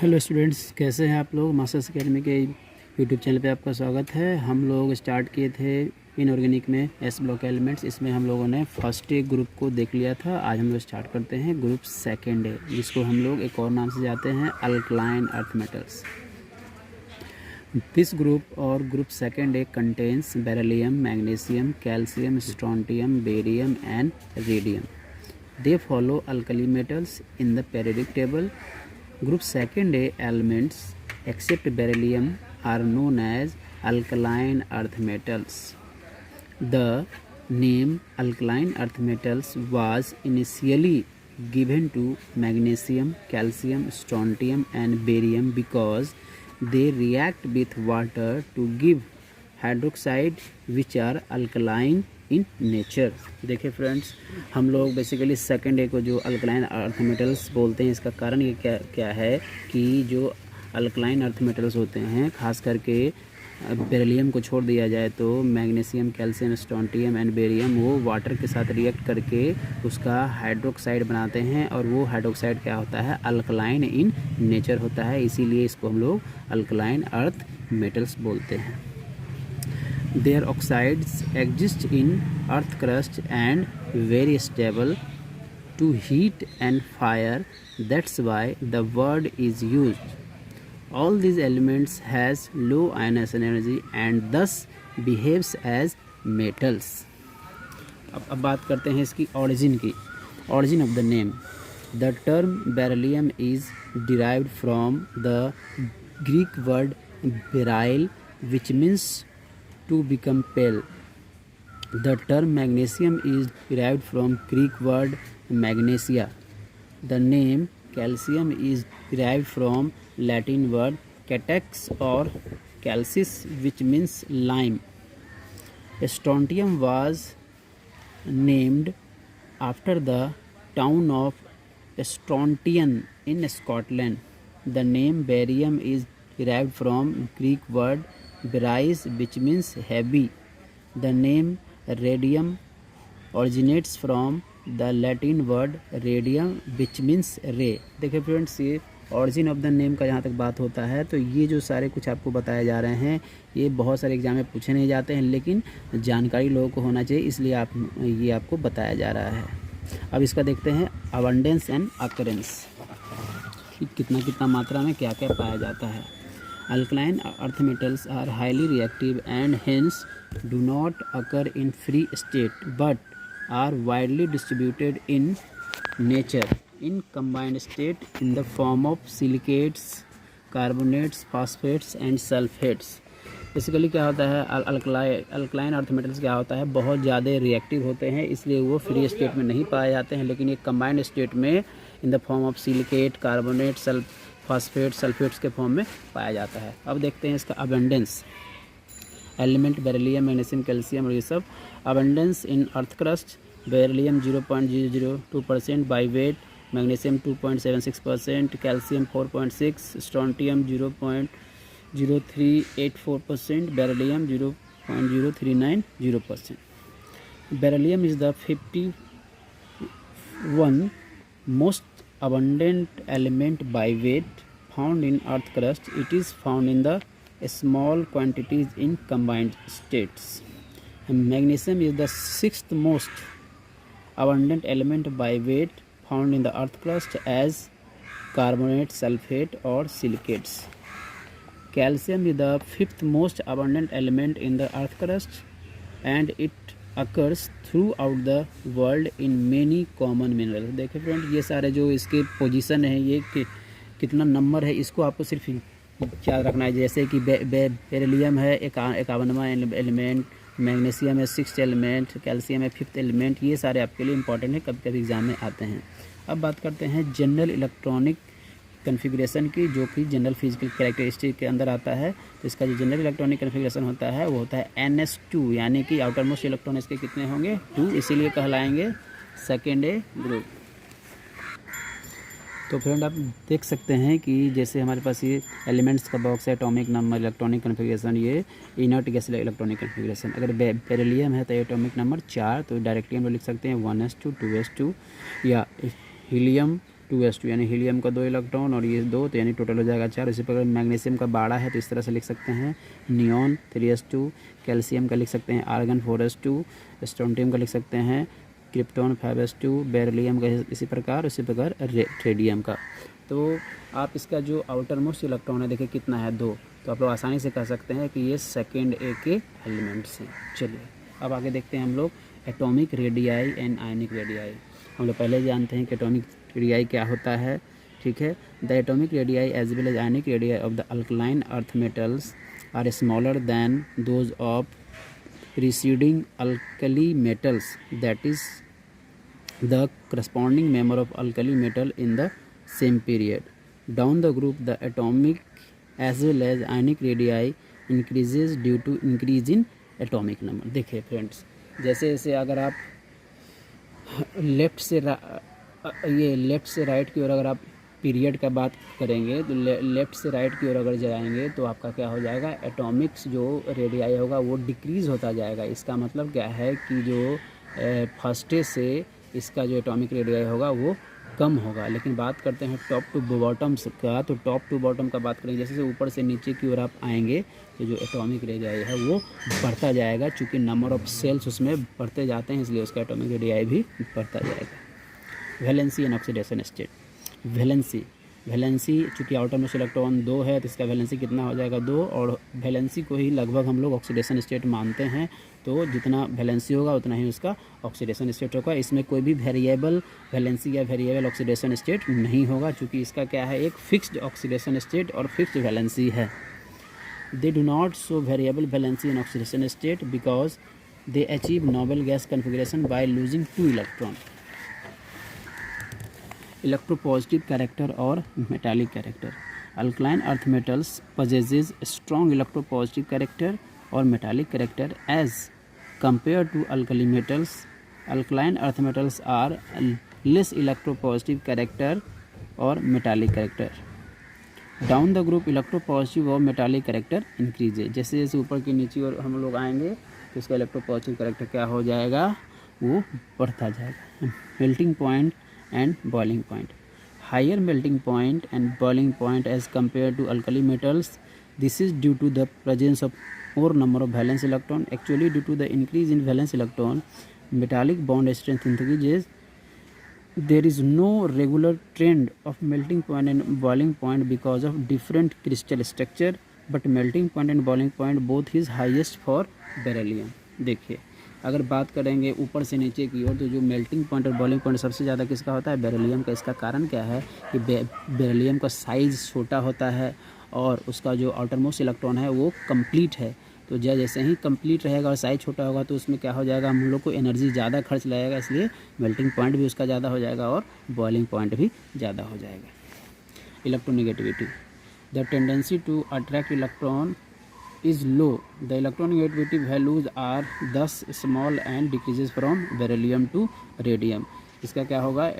Hello students, कैसे हैं आप लोग। मास्टर्स अकेडमी के यूट्यूब चैनल पे आपका स्वागत है। हम लोग स्टार्ट किए थे इनऑर्गेनिक में एस ब्लॉक एलिमेंट्स। इसमें हम लोगों ने फर्स्ट ए ग्रुप को देख लिया था। आज हम लोग स्टार्ट करते हैं ग्रुप सेकेंड ए, जिसको हम लोग एक और नाम से जाते हैं alkaline earth metals. This group और group second A contains beryllium, magnesium, calcium, strontium, barium and radium. They follow alkali metals in the periodic table. Group second A elements except beryllium are known as alkaline earth metals. The name alkaline earth metals was initially given to magnesium, calcium, strontium and barium because they react with water to give hydroxide which are alkaline in nature. देखिए friends, हम लोग basically second ए को जो alkaline earth metals बोलते हैं, इसका कारण ये क्या है कि जो अल्कलाइन अर्थ मेटल्स होते हैं, खास करके बेरिलियम को छोड़ दिया जाए तो magnesium, calcium, strontium and barium वो वाटर के साथ रिएक्ट करके उसका हाइड्रोक्साइड बनाते हैं, और वो हाइड्रोक्साइड क्या होता है, अल्कलाइन इन नेचर होता है। इसीलिए इसको हम लोग अल्कलाइन अर्थ मेटल्स बोलते हैं। Their oxides exist in earth crust and very stable to heat and fire. That's why the word is used. All these elements has low ionization energy and thus behaves as metals. अब बात करते हैं इसकी origin की। Origin of the name. The term beryllium is derived from the Greek word beryl, which means to become pale. The term magnesium is derived from Greek word magnesia. The name calcium is derived from Latin word catex or calcis, which means lime. Strontium was named after the town of Strontian in Scotland. The name barium is derived from Greek word beryl, which means heavy. The name radium originates from the Latin word radium, which means ray. देखिए friends, ये origin of the name का जहाँ तक बात होता है तो ये जो सारे कुछ आपको बताए जा रहे हैं, ये बहुत सारे एग्जाम में पूछे नहीं जाते हैं, लेकिन जानकारी लोगों को होना चाहिए, इसलिए ये आपको बताया जा रहा है। अब इसका देखते हैं अबंडेंस एंड अकरेंस, कितना मात्रा में क्या क्या पाया जाता है। Alkaline earth metals are highly reactive and hence do not occur in free state but are widely distributed in nature in combined state in the form of silicates, carbonates, phosphates and sulfates. Basically क्या होता है, alkaline earth metals क्या होता है, बहुत ज़्यादा reactive होते हैं, इसलिए वो फ्री स्टेट में नहीं पाए जाते हैं, लेकिन ये कंबाइंड स्टेट में in the form of silicate, carbonate, phosphate, sulphates के फॉर्म में पाया जाता है। अब देखते हैं इसका abundance. Element beryllium, magnesium, calcium और ये सब। Abundance in earth crust, beryllium 0.002% by wait, magnesium 2.76%, calcium 4.6, strontium 0.0384%, beryllium 0.0390%. Beryllium is the 51 most abundant element by weight found in earth crust. It is found in the small quantities in combined states. And magnesium is the 6th most abundant element by weight found in the earth crust as carbonate, sulfate or silicates. Calcium is the 5th most abundant element in the earth crust and it occurs throughout the world in many common minerals. देखिए friend, ये सारे जो इसके position है, ये कितना number है, इसको आपको सिर्फ याद रखना है। जैसे कि बेरिलियम है 51वां एलिमेंट, मैग्नीशियम है 6th एलिमेंट, कैल्शियम है 5th एलिमेंट, ये सारे आपके लिए इंपॉर्टेंट है, कभी कभी एग्जाम में आते हैं। अब बात करते हैं जनरल इलेक्ट्रॉनिक कन्फिग्रेशन की, जो कि जनरल फिजिकल कैरेक्टरिस्टिक के अंदर आता है। तो इसका जो जनरल इलेक्ट्रॉनिक कन्फिग्रेशन होता है वो होता है NS2, यानी कि आउटर मोस्ट इलेक्ट्रॉन इसके कितने होंगे, 2, इसीलिए कहलाएंगे सेकेंड ए ग्रुप। तो फ्रेंड आप देख सकते हैं कि जैसे हमारे पास ये एलिमेंट्स का बॉक्स है, एटॉमिक नंबर, इलेक्ट्रॉनिक कन्फिग्रेशन, ये इनर्ट गैस इलेक्ट्रॉनिक कन्फिग्रेशन। अगर बेरिलियम है तो एटॉमिक नंबर 4, तो डायरेक्टली हम लोग लिख सकते हैं 1s2, 2s2, या हीलियम 2s2 यानी हीलियम का 2 इलेक्ट्रॉन और ये 2, तो यानी टोटल हो जाएगा 4। इसी प्रकार मैग्नीशियम का 12 है तो इस तरह से लिख सकते हैं नियॉन 3s2, कैल्शियम का लिख सकते हैं आर्गन 4s2, स्ट्रोंटियम का लिख सकते हैं क्रिप्टॉन 5s2, बेरिलियम का इसी प्रकार रेडियम का। तो आप इसका जो आउटर मोस्ट इलेक्ट्रॉन है देखिए कितना है 2, तो आप लोग आसानी से कह सकते हैं कि ये सेकेंड ए के एलिमेंट्स हैं। चलिए अब आगे देखते हैं हम लोग atomic radii and ionic radii. हम लोग पहले जानते हैं कि एटॉमिक रेडियाई क्या होता है, ठीक है। The atomic radii as well as ionic radii of the alkaline earth metals are smaller than those of preceding alkali metals, that is the corresponding member of alkali metal in the same period. Down the group the atomic as well as ionic radii increases due to increase in atomic number। देखिए friends, जैसे जैसे अगर आप left से right की ओर अगर आप period का बात करेंगे तो लेफ़्ट से राइट की ओर अगर जाएंगे तो आपका क्या हो जाएगा, एटॉमिक्स जो रेडियाई होगा वो डिक्रीज़ होता जाएगा। इसका मतलब क्या है कि जो फर्स्ट से इसका जो एटॉमिक रेडियाई होगा वो कम होगा। लेकिन बात करते हैं टॉप टू बॉटम्स का, तो टॉप टू बॉटम का बात करेंगे जैसे जैसे ऊपर से नीचे की ओर आप आएंगे तो जो एटॉमिक रेडियाई है वो बढ़ता जाएगा, चूँकि नंबर ऑफ सेल्स उसमें बढ़ते जाते हैं इसलिए उसका एटॉमिक रेडियाई भी बढ़ता जाएगा। Valency and oxidation state. Valency चूँकि आउटर मोस्ट इलेक्ट्रॉन 2 है तो इसका वैलेंसी कितना हो जाएगा 2, और वैलेंसी को ही लगभग हम लोग ऑक्सीडेशन स्टेट मानते हैं। तो जितना वैलेंसी होगा उतना ही उसका ऑक्सीडेशन स्टेट होगा। इसमें कोई भी वेरिएबल वैलेंसी या वेरिएबल ऑक्सीडेशन स्टेट नहीं होगा, चूँकि इसका क्या है, एक फिक्स्ड ऑक्सीडेशन स्टेट और फिक्स्ड वैलेंसी है। They do not show variable valency in oxidation state because they achieve noble gas configuration by losing 2 electron. Electropositive character और metallic character. Alkaline earth metals possesses strong electropositive character और metallic character as compared to alkali metals. Alkaline earth metals are less electropositive character और metallic character. Down the group electropositive और metallic character increases. जैसे जैसे ऊपर की नीचे और हम लोग आएंगे तो इसका इलेक्ट्रोपॉजिटिव कैरेक्टर क्या हो जाएगा, वो बढ़ता जाएगा। Melting point and boiling point. Higher melting point and boiling point as compared to alkali metals. This is due to the presence of more number of valence electron. Actually due to the increase in valence electron, metallic bond strength increases. There is no regular trend of melting point and boiling point because of different crystal structure, but melting point and boiling point both is highest for beryllium। देखिए अगर बात करेंगे ऊपर से नीचे की ओर तो जो मेल्टिंग पॉइंट और बॉइलिंग पॉइंट सबसे ज़्यादा किसका होता है, बेरिलियम का। इसका कारण क्या है कि बेरिलियम का साइज़ छोटा होता है और उसका जो आउटर मोस्ट इलेक्ट्रॉन है वो कंप्लीट है। तो जैसे ही कंप्लीट रहेगा और साइज़ छोटा होगा तो उसमें क्या हो जाएगा, हम लोग को एनर्जी ज़्यादा खर्च लगेगा, इसलिए मेल्टिंग पॉइंट भी उसका ज़्यादा हो जाएगा और बॉइलिंग पॉइंट भी ज़्यादा हो जाएगा। Electronegativity. The tendency to attract electron is low. The electronegativity values are thus small and decreases from beryllium to radium। इसका क्या होगा,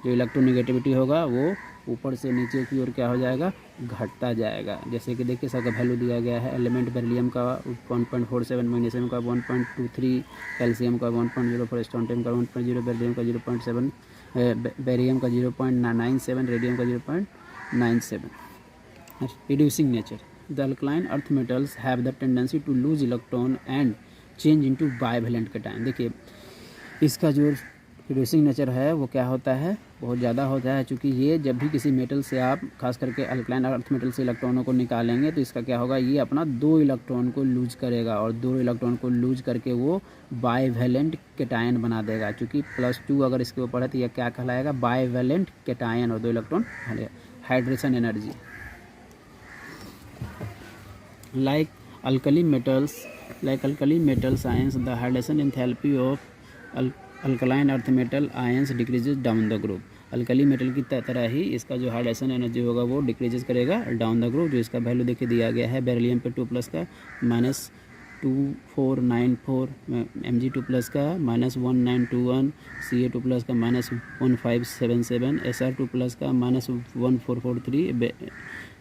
जो इलेक्ट्रोनेगेटिविटी होगा वो ऊपर से नीचे की ओर क्या हो जाएगा, घटता जाएगा। जैसे कि देखिए सबका वैल्यू दिया गया है। एलिमेंट बेरिलियम का 1.47, मैग्नीशियम का 1.23, कैल्शियम का 1.04, स्ट्रोंटियम का 1.0, बेरिलियम का 0.7, बेरियम का 0.97, रेडियम का 0.97। Reducing nature. The alkaline earth metals have the tendency to lose electron and change into bivalent cation। देखिए इसका जो रिड्यूसिंग नेचर है वो क्या होता है, बहुत ज़्यादा होता है, क्योंकि ये जब भी किसी मेटल से आप खास करके अल्कलाइन अर्थ मेटल से इलेक्ट्रॉनों को निकालेंगे तो इसका क्या होगा, ये अपना 2 इलेक्ट्रॉन को लूज करेगा और 2 इलेक्ट्रॉन को लूज करके वो बाइवेलेंट केटायन बना देगा। क्योंकि +2 अगर इसके ऊपर है तो यह क्या कहलाएगा, बाइवेलेंट केटायन, और 2 electron hydration energy. Like alkali metals ions, the hydration enthalpy of alkaline earth metal ions decreases down the group। Alkali metal की तरह ही इसका जो हाइड्रेशन एनर्जी होगा वो डिक्रीजेस करेगा डाउन द ग्रुप। जो इसका वैल्यू देखिए दिया गया है, बेरिलियम पे 2+ का -2494, Mg2+ का -1921, Ca2+ का -1577, Sr2+ का -1443,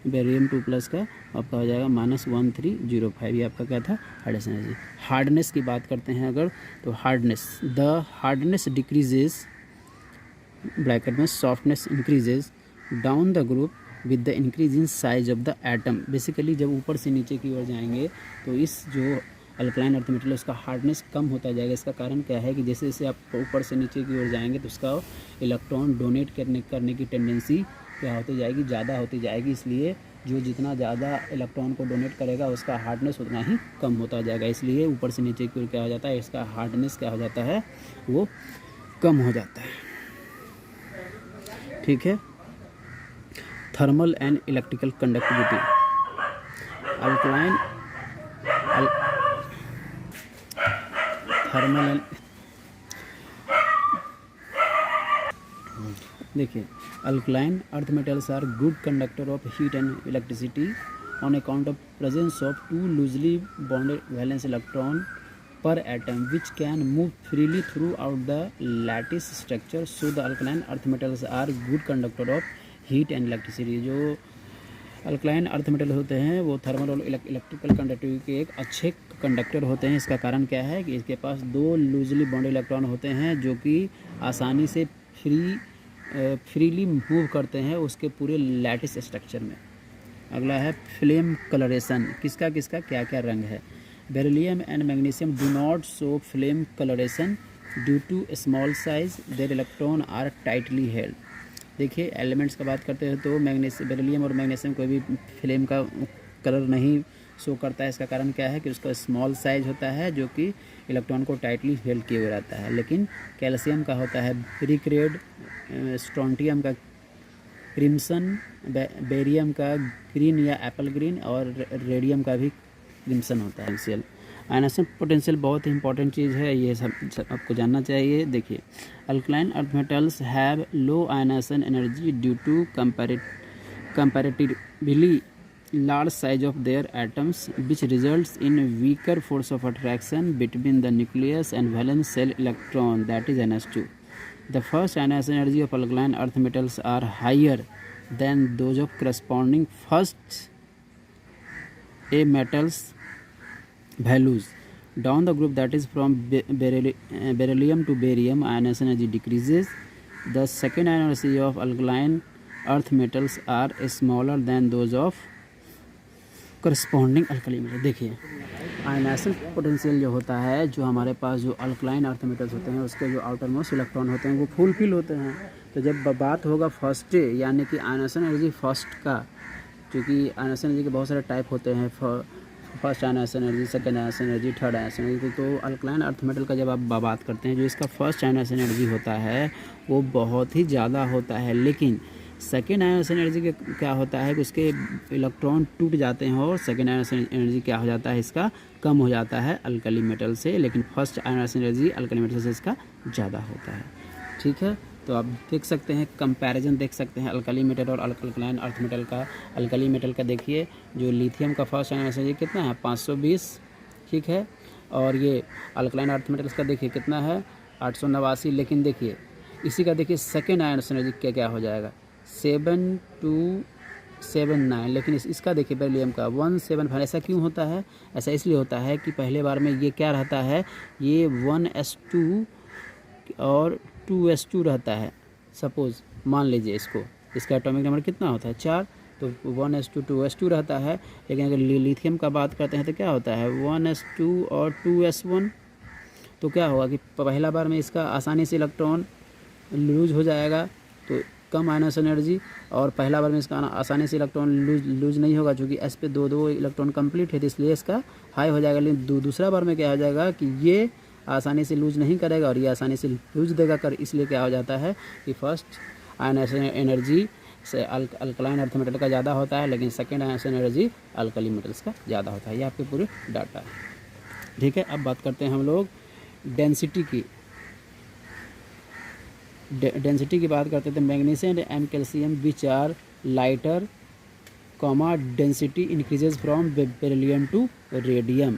बेरियम 2+ का आपका हो जाएगा -1305। ये आपका क्या था, हार्डनेस एनर्जी। हार्डनेस की बात करते हैं अगर, तो hardness, the hardness decreases bracket में softness increases down the group with the increase in size of the atom. Basically जब ऊपर से नीचे की ओर जाएंगे तो इस जो अल्कलाइन अर्थ मेटल उसका हार्डनेस कम होता जाएगा। इसका कारण क्या है कि जैसे जैसे आप ऊपर से नीचे की ओर जाएंगे तो उसका इलेक्ट्रॉन डोनेट करने की टेंडेंसी क्या होती जाएगी, ज़्यादा होती जाएगी। इसलिए जो जितना ज़्यादा इलेक्ट्रॉन को डोनेट करेगा उसका हार्डनेस उतना ही कम होता जाएगा। इसलिए ऊपर से नीचे की ओर क्या हो जाता है, इसका हार्डनेस क्या हो जाता है, वो कम हो जाता है। ठीक है। Thermal and electrical conductivity. Alkaline thermal and देखिए, alkaline earth metals are good conductor of heat and electricity on account of presence of two loosely bonded valence electron per atom which can move freely throughout the lattice structure. So the alkaline earth metals are good conductor of heat and electricity. जो alkaline earth metal होते हैं वो thermal और electrical conductivity के एक अच्छे conductor होते हैं। इसका कारण क्या है कि इसके पास दो लूजली बॉन्डेड इलेक्ट्रॉन होते हैं जो कि आसानी से फ्रीली मूव करते हैं उसके पूरे लैटिस स्ट्रक्चर में। अगला है फ्लेम कलरेशन। किसका किसका क्या क्या रंग है। Beryllium and magnesium do not show flame coloration due to small size, their electron are tightly held. देखिए एलिमेंट्स का बात करते हैं तो बेरिलियम और मैग्नीशियम कोई भी फ्लेम का कलर नहीं शो करता है। इसका कारण क्या है कि उसका स्मॉल साइज होता है जो कि इलेक्ट्रॉन को टाइटली हेल्ड किए हुए रहता है। लेकिन कैल्शियम का होता है ब्रिक रेड, स्ट्रोंटियम का क्रिम्सन, बेरियम का ग्रीन या एप्पल ग्रीन और रेडियम का भी क्रिम्सन होता है। आयनाइजेशन पोटेंशियल बहुत ही इंपॉर्टेंट चीज़ है, ये सब आपको जानना चाहिए। देखिए alkaline earth metals have low ionization energy due to comparatively large size of their atoms which results in weaker force of attraction between the nucleus and valence shell electron, that is NH2. The first ionization energy of alkaline earth metals are higher than those of corresponding first A metals values. Down the group, that is from beryllium to barium, ionization energy decreases. The second ionization energy of alkaline earth metals are smaller than those of corresponding alkali metal. देखिए ionization potential जो होता है, जो हमारे पास जो alkaline earth metals होते हैं उसके जो आउटर मोस्ट इलेक्ट्रॉन होते हैं वो फुलफिल होते हैं। तो जब बात होगा फर्स्ट यानी कि आयनाइजेशन एनर्जी फर्स्ट का, क्योंकि आयनाइजेशन एनर्जी के बहुत सारे टाइप होते हैं, first ionization energy, second ionization energy, third ionization energy. तो अल्कलाइन अर्थ मेटल का जब आप बात करते हैं जो इसका फर्स्ट आयनाइजेशन एनर्जी होता है वो बहुत ही ज़्यादा होता है। लेकिन सेकेंड आयनाइजेशन एनर्जी के क्या होता है कि उसके इलेक्ट्रॉन टूट जाते हैं और सेकेंड आयनाइजेशन एनर्जी क्या हो जाता है, इसका कम हो जाता है अल्कली मेटल से। लेकिन first ionization energy alkali metal से इसका ज़्यादा होता है। ठीक है, तो आप देख सकते हैं, कंपैरिजन देख सकते हैं अल्कली मेटल और अल्कलाइन अर्थ मेटल का। अल्कली मेटल का देखिए जो लिथियम का फर्स्ट आयनाइजेशन एनर्जी कितना है 520, ठीक है। और ये अल्कलाइन अर्थ मेटल्स का देखिए कितना है 889। लेकिन देखिए इसी का देखिए सेकेंड आयनाइजेशन एनर्जी क्या हो जाएगा 7279। लेकिन इसका देखिए बेरिलियम का 175। ऐसा क्यों होता है? ऐसा इसलिए होता है कि पहले बार में ये क्या रहता है, ये 1s2 और 2s2 रहता है। सपोज़ मान लीजिए इसका एटॉमिक नंबर कितना होता है 4, तो 1s2 2s2 रहता है। लेकिन अगर लिथियम का बात करते हैं तो क्या होता है 1s2 और 2s1। तो क्या होगा कि पहला बार में इसका आसानी से इलेक्ट्रॉन लूज हो जाएगा, तो कम आयनाइजेशन एनर्जी, और पहला बार में इसका आसानी से इलेक्ट्रॉन लूज नहीं होगा क्योंकि एस पे दो इलेक्ट्रॉन कंप्लीट है, तो इसलिए इसका हाई हो जाएगा। लेकिन दूसरा बार में क्या हो जाएगा कि ये आसानी से लूज नहीं करेगा और ये आसानी से लूज देगा इसलिए क्या हो जाता है कि फर्स्ट आयनाइजेशन एनर्जी से अल्कलाइन अर्थ मेटल का ज़्यादा होता है, लेकिन second ionization energy alkali metals का ज़्यादा होता है। ये आपके पूरे डाटा है। ठीक है, अब बात करते हैं हम लोग डेंसिटी की। डेंसिटी की बात करते थे magnesium and calcium which are lighter, density increases from beryllium to radium.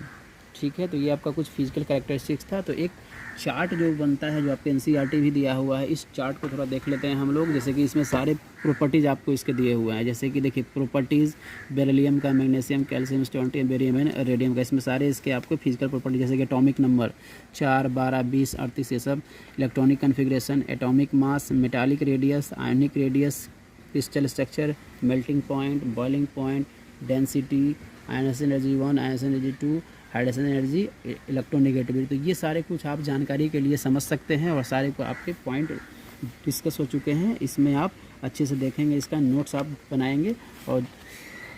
ठीक है, तो ये आपका कुछ फिजिकल कैरेक्टरिस्टिक्स था। तो एक चार्ट जो बनता है, जो आपके एनसीईआरटी भी दिया हुआ है, इस चार्ट को थोड़ा देख लेते हैं हम लोग। जैसे कि इसमें सारे प्रॉपर्टीज़ आपको इसके दिए हुए हैं। जैसे कि देखिए प्रॉपर्टीज़ बेरिलियम का, magnesium, calcium, strontium, barium and radium का, इसमें सारे इसके आपको फिजिकल प्रॉपर्टी, जैसे कि एटॉमिक नंबर 4, 12, 20, 38 ये सब, electronic configuration, atomic mass, metallic radius, ionic radius, crystal structure, melting point, boiling point, density, ionisation energy 1, ionisation energy 2, hydrogen energy, electronegativity. तो ये सारे कुछ आप जानकारी के लिए समझ सकते हैं और सारे को आपके पॉइंट डिस्कस हो चुके हैं। इसमें आप अच्छे से देखेंगे, इसका नोट्स आप बनाएंगे। और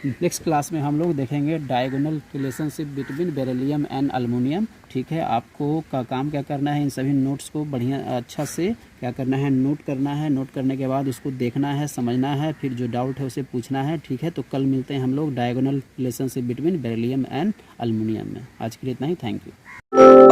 नेक्स्ट क्लास में हम लोग देखेंगे diagonal relationship between beryllium and aluminium. ठीक है, आपको का काम क्या करना है, इन सभी नोट्स को बढ़िया अच्छा से क्या करना है, नोट करना है। नोट करने के बाद उसको देखना है, समझना है, फिर जो डाउट है उसे पूछना है। ठीक है, तो कल मिलते हैं हम लोग diagonal relationship between beryllium and aluminium में। आज के लिए इतना ही, थैंक यू।